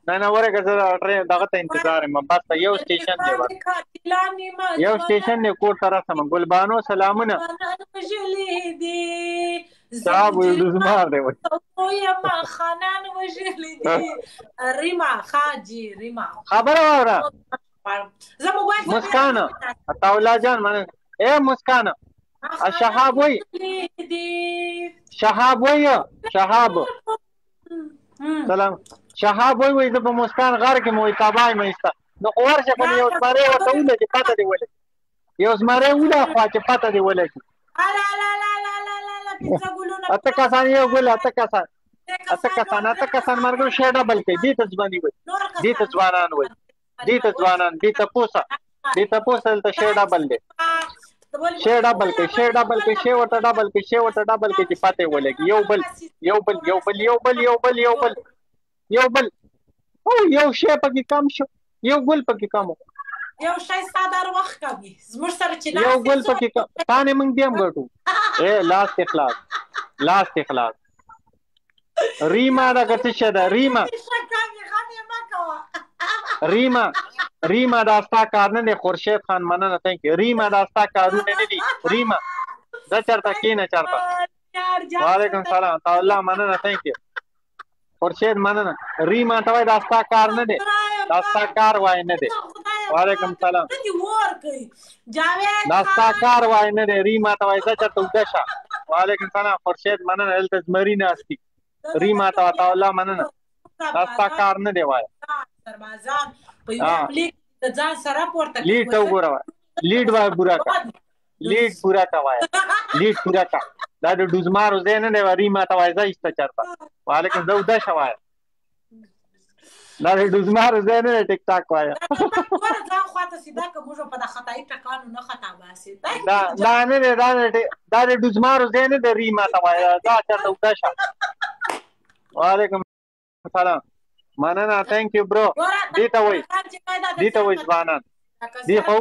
نه ورګه زه ټرین دغه ته انتظار یم بس یو سټیشن دی یو سټیشن نه کوټ طرف سم ګلبانو سلامونه صاحب لزمار دی وای ما خانان وجلی دی ریما خاجی ریما خبر اورا مسکانه تاولا جان من اے مسکانه شهاب وای شهاب سلام شهاب وای د په مسکان غار کې مو تابای مېستا نو ورشه په یو سماره ورته ولې چې پته دی ولې یو سماره ولا خو چې پته دی ولې لا اته کسان یو ګل اته کسان مرګو شیډه بلکې دې ته ځواني وای دې ته ځوانان وای دې ته پوسا دې تپوس دلته شی ډبل دی شی ډبل کې شی ډبل کې شی ورته ډبل کې شی ورته ډبل کې چې پاتې ولګي یو بل یو بل یو بل یو بل یو بل یو بل یو بل او یو شی پکې کم شو یو ګل پکې کم یو شی ساده وخت کوي زموږ سره چې یو ګل پکې تانه موږ دیم ګټو لاس اخلاص لاس اخلاص ریما دا کته شه دا ریما ریما ریما دا ستا کار نه دی خورشید خان مننه تانک ریما دا ستا کارونه نه دي ریما دا چرته کینه چرته وعلیکم سلام الله مننه تانک خورشید مننه ریما ته وای دا ستا کار نه دی دا ستا کار وای نه دی وعلیکم سلام دا ستا کار وای نه دی ریما ته وای دا چرته ودشه وعلیکم سلام خورشید مننه دلته زمری ناستی ریما ته الله مننه دا ستا کار نه دی وای سربازان په یو پلیک د ځان سره پورته لیډ وګوره لیډ وای پورا کا لیډ پورا کا وای لیډ پورا کا دا د دوزمارو زین نه وری ما ته وای زایسته چرته وعلیکم زوده شوای دا د دوزمارو زین نه ټیک ټاک وای ځان خواته سیده کوم په د خدای ټکانو نه خطا باسي دا نه دا د دوزمارو زین نه ری ما ته وای دا چرته وده شه وعلیکم سلام مننه تhank you bro دیتا وای ځوانان دی خو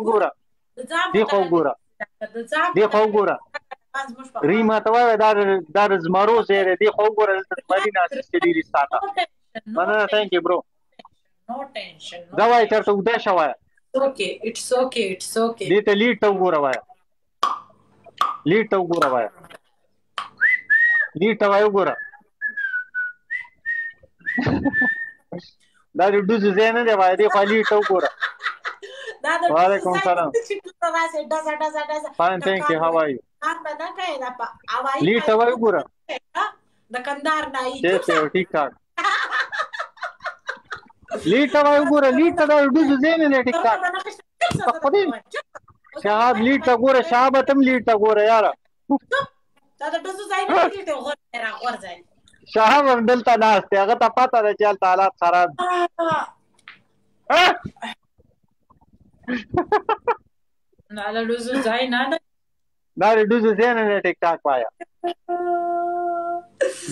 ګوره ریما ته وای دا زمرو زیره دی خو ګوره باندې ناس ډیری ساته مننه thank you bro no tension دا وای چرته ودا شوای it's okay دی ته لیټ وګوره وای لیټ وای وګوره دا د دوز زینه دی وای دی خالی ټو ګوره وعلیکم سلام fine thank you how are you لیټ وای ګوره د کندهار نه ٹھیک ٹھاک لیټ وای ګوره لیټ دا دوز زینه نه ټیک ټاک شهاب لیټ ګوره شهاب تم لیټ ګوره یار دا د دوز زینه لیټ غور شهاب هم دلته ناست دی هغه ته پته ده چې هلته حالات خراب دي دا د ډوزو ځای نه دی ټیک ټاک وایه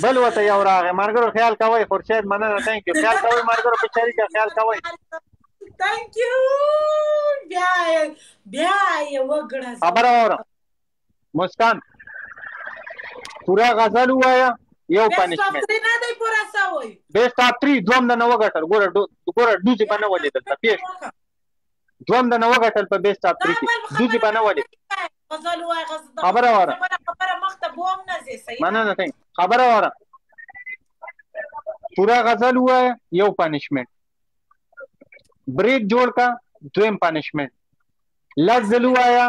بل ورته یو راغی ملګرو خیال کوئ خورشید مننه تhank you خیال کوئ ملګرو په شریکه خیال کوئ thank you بیا یې وګړه خبره واوره مسکان پورا غزل ووایه یو پنشمنت بیسټ اپ 3 دوم د نو غټل ګوره دوزي باندې ولې دلته پیښ دوم د نو غټل په بیسټ اپ 3 دوزي باندې ولې خبره وره مخته بوم نه زی صحیح مننه ته خبره وره پورا غزل وای یو پنشمنت بریک جوړ کا دویم پنشمنت لزلو آیا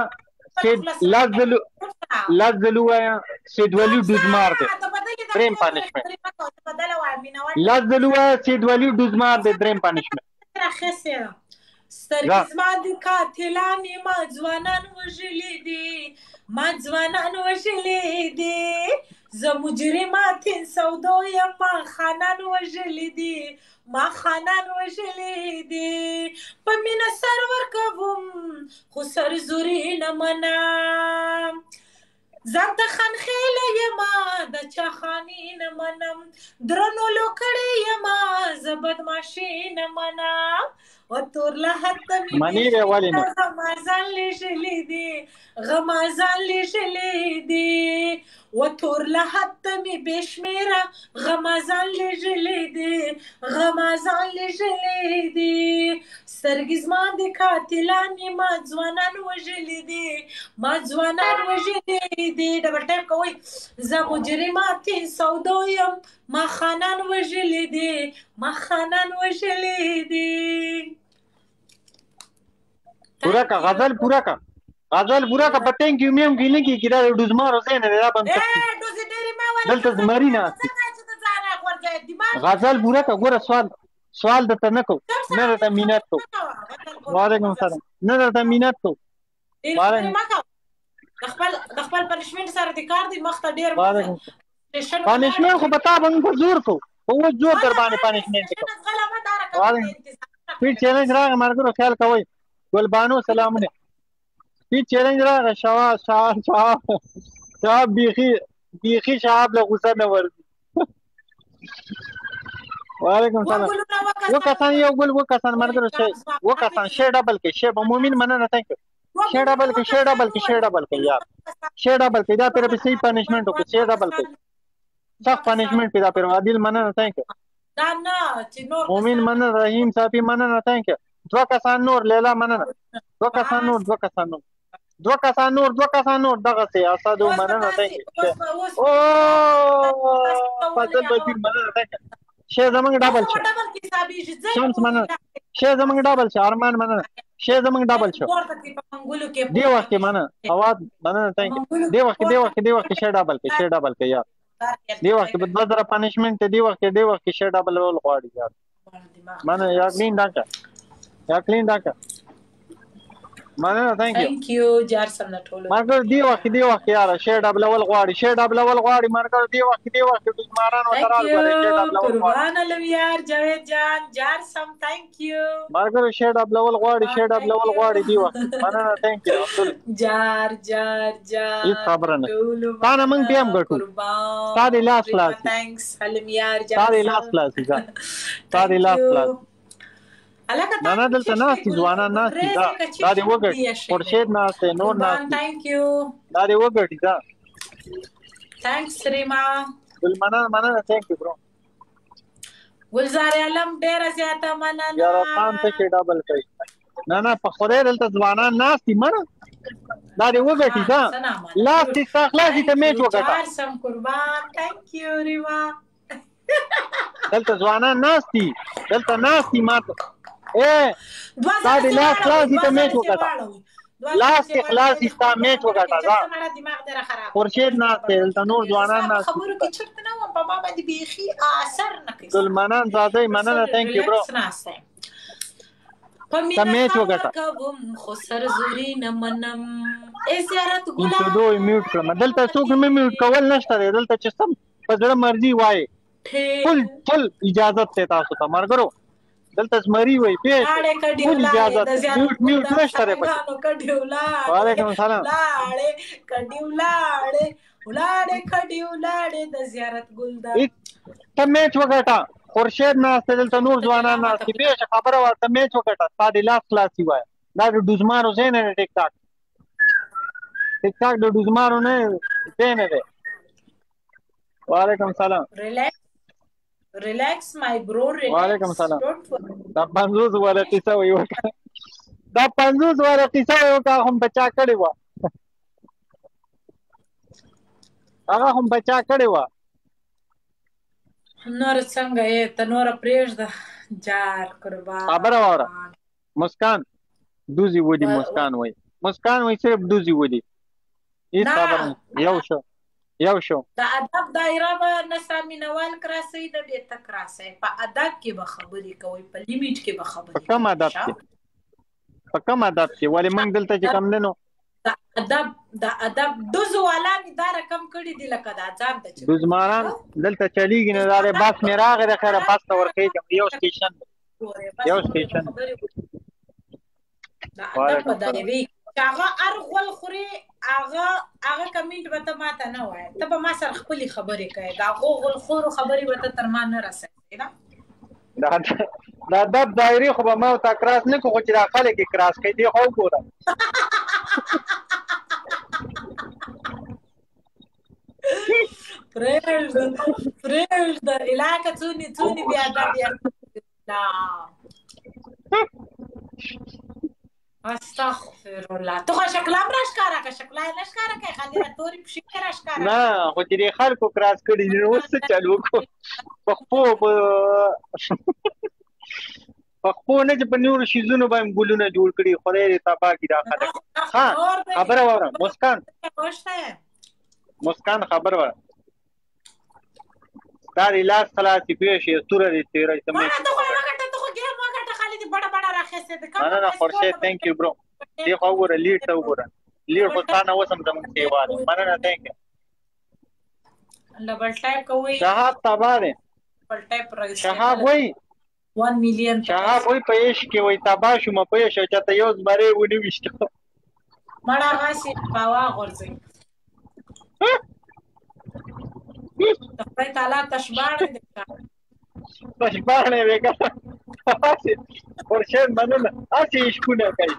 لزلو آیا سیدولی دوزمار دے دریم پانشمنت لزلو آیا سیدولی دوزمار دے دریم پانشمنت سترګې زما د قاتلانې ما ځوانان وژلي دي زه مجرمات سودو یم ما خانان وژلي دي په مینه سر ورکوم خو سر زوري نه منم ځان ته خنخیله یما د چا خاني نه منم درنو لوکړې یما زه بدماشي نه منم و تور له حد منی دی والی نه غمازان لیشلی دی و تور له حد می بشمیره غمازان لیشلی دی سترګې زما د قاتلانې ما ځوانان وژلي دي ډبل ټایپ کوئ زه مجرمات سودو یم ما خانان وژلي دي پورا کا غزل پورا کا پتنګ کیو میم کې نه کی دا دوزمار حسین نه را بند دلته زمری نه غزل پورا کا ګوره سوال د تنه کو نه د مینات کو وعلیکم السلام نه د مینات کو خپل پنشمنت سره د کار دی مخته ډیر پنشمنت خو بتا باندې زور کو او زور در باندې پنشمنت کو وعلیکم پیر چیلنج راغی مرګرو خیال کوئ ګلبانو سلامونه هیڅ چیلنج راغی شهاب بیخي شهاب له غوسه نه ورځي وعلیکم سلام وکسان یو ګل وکسان ملګرو وکسان شی ډبل کې شی به مومن مننه تhank you شی ډبل کې یار شی ډبل کې دا پر به صحیح پنیشمنت وکړي شی ډبل کې سخت پنیشمنت پیدا پر عادل مننه thank you مومن مننه رحیم صافی مننه thank you دوه کسان نور لیلا مننه دوه کسان نور دغه سي اسادو مننه thank you او فضل وزیر مننه thank you شی زمنګ ډبل شو شمس مننه شی زمنګ ډبل شو ارمان مننه شی زمنګ ډبل شو دی وخت مننه اواز مننه thank you دی وخت شی ډبل کې یار دی وخت په بدر پنیشمنت دی وخت شی ډبل ول غواړي یار مننه یا کلین ډاکا مننه thank you جار سم نه ټولو مرګ دی وخت یار شی ډبل ول غواړي مرګ دی وخت دشماران و ترال غواړي شی ډبل ول قربان علم یار جاوید جان جار سم thank you مرګ شی ډبل ول غواړي دی وخت مننه thank you جار هیڅ خبره نه تا نه موږ بیا هم ګټو تا دې لاس خلاص thanks علم یار جار تا دې لاس خلاص نه دلته ناستې ځوانان ناستې دا دې وګټي خورشید ناستې نور ناستې thank you دا دې وګټي دا thanks ریما مننه thank you bro گلزار علم ډیره زیاته مننه یار خان ته کې ډبل کوي نه په خورې دلته ځوانان ناستې منه دا دې وګټي دا لاس دې خلاصې ته میچ وګټه سم قربان thank you ریما دلته ځوانان ناستې ماته دا دې لاس خلاصې ته میچ وګټه خورشید ناستې دلته نور ځوانان ناستې خبرو کې چرته نه وم په ما باندې بیخي اثر نه کوي ګلمنان زادی مننه thank you bro ته میچ وګټه خو سر زوري نه منم زیارت ګلاب دوی میوټ کړم دلته څوک مې میوټ کول نشته دلته چې سم په زړه مرضی وای فل اجازه ته تاسو ته مرګرو دلته زمری وای پیش فل اجازه میوټ نشته پکې وعلیکم السلام کډیولاړې د زیارت ګلدار ته میچ وګټه خورشید ناستې دلته نور ځوانان ناستې پیش خبره ورته میچ وګټه تا دې لاس خلاصي وای دا د دوزمارو زین نه ټیک ټاک د دوزمارو نه زین دی وعلیکم السلام ریلیکس مای برو ریلیکس وعلیکم السلام دا 50 والا قصه وي وکړه دا 50 والا قصه وي وکړه هم بچا کړی و هغه هم بچا کړی و نور څنګه یې ته نور پرېږده جار قربان خبره واوره مسکان دوزی ودی مسکان وای صرف دوزی ودی هیڅ خبره یو شو د ادب دایره به نسامینوال کراسي د بیت کراسي په ادب کې به خبرې کوي په لیمیټ کې به خبرې په کوم ادب کې ولې موږ دلته چې کم دنو د ادب دوزو والا می دا رقم کړی دی لکه دا ځان ته چې دوزماران دلته چلیږي نه داره بس مې راغی د خیره بس ته ورکې یو سټیشن دا ادب په دایوي هغه ارغول خوري هغه کمنټ به ته ماته نه وای ته به ما سره خپلې خبرې کوې دا غول خورو خبرې به ته تر ما نه رسېږي نه دا ادب دایرې خو به ما ته کراس نه کو چې دا خلک یې کراس کوي دی خو ګوره پرېږده علاقه څونې بیا ادب استغفر الله تو خو شکلام را ښکاره که شکلا یې نه ښکاره کوي خالي را تورې پښې کې را ښکاره نه خو چې دې خلکو کراس کړي دي اوس څه چل وکړو پخپو نه چې په نورو شیزونو باندې ګلونه جوړ کړي خدای دې تباه کړي دا خلک ها خبره واوره مسکان خبره واوره دا دې لاس خلاصې پېښې توره دې تېره نه خورشید thank you bro دی خو وګوره لیډ ته وګوره لیډ خو تا نه وسم زموږ سیوا ده مننه thank you ډبل ټایپ کوي شهاب تبا دی ډبل ټایپ راځي شهاب وای 1 million شهاب وای په عشق کې وای تباه شوم په عشق چې ته یو زمری ونی وشته مړه غاسي باوا غورځي خدای تعالی تشباړه دې تشباړه وګا ورشه مننه اسی عشقونه کوي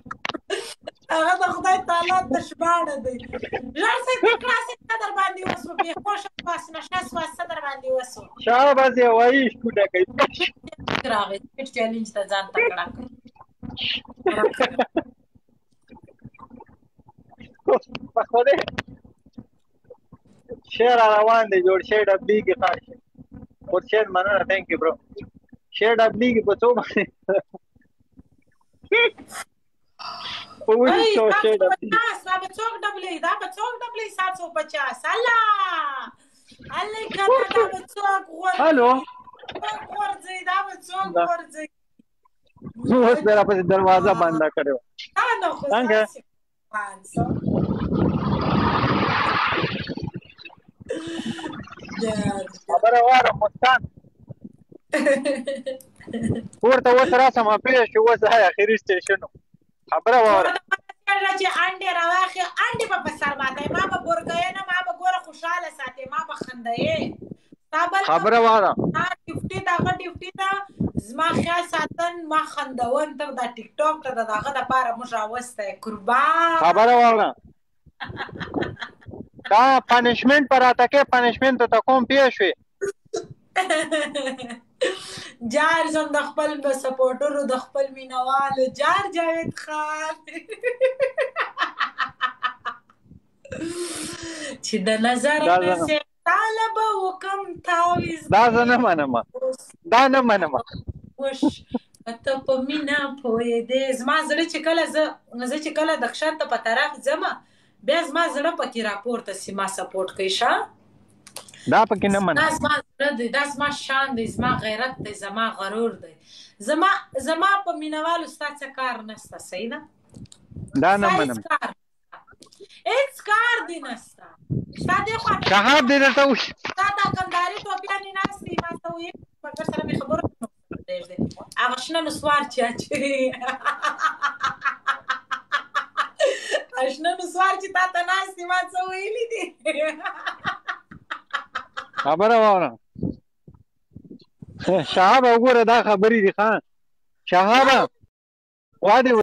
هغه د خدای تعالی تشباړه دی ژر سي په کلاسیک در باندې وسو به خوش پاس نشه واسه در باندې وسو شاباس وای عشقونه کوي راغی چې چیلنج ته ځان تکړه کړ په خوده شیر روان دی جوړ شیر ډبلی کې خاص اور شیر مننه ثانک یو برو شیر ډبلی کې په څو باندې Ay, da به څوک ډبلې 750 الله الله کنه دا به څوک ورځي هالو دا به څوک ورځي نو اوس درا په دروازه بنده کړو نو خو څنګه خبره واره مستان ورته اوس راسه ما پیښ شو اوس اخري سټیشن خبره واره چې انډه راوخه انډه په سر باندې ما به ګورګې نه ما به ګوره خوشاله ساتي ما به خندې خبره واره ډیوټي دا زما خیال ساتن ما خندون ته دا ټیک ټاک ته دغه د پاره مش راوسته قربان خبره واره دا پنیشمنت پر اته کې پنیشمنت ته کوم پیښ وي جار زم د خپل سپورټرو د خپل مینوالو جار جاوید خان چې د نظر نه طالب وکم تاویز دا نه منم وش ته په مینا پوي دې زما زړه چې کله د ښار ته په طرف ځم بیا زما زړه پکې راپورته سیما سپورټ کوي شه دا پکې نه منم دا زما شان دی زما غیرت دی زما غرور دی زما په مینوالو ستاسو کار نشته صحیح ده دا نه منم هیڅ کار دی نشته ساده خو شهاب دې ته وش دا کنداري ټوپیا نه ناشتي ما ته وي مګر سره به خبره نه دی هغه شنه نسوار چې اشنه نسوار چې تا ته ناشتي ما څه ویلي دي خبره واره شهاب وګوره دا خبرې دي خان شهاب واده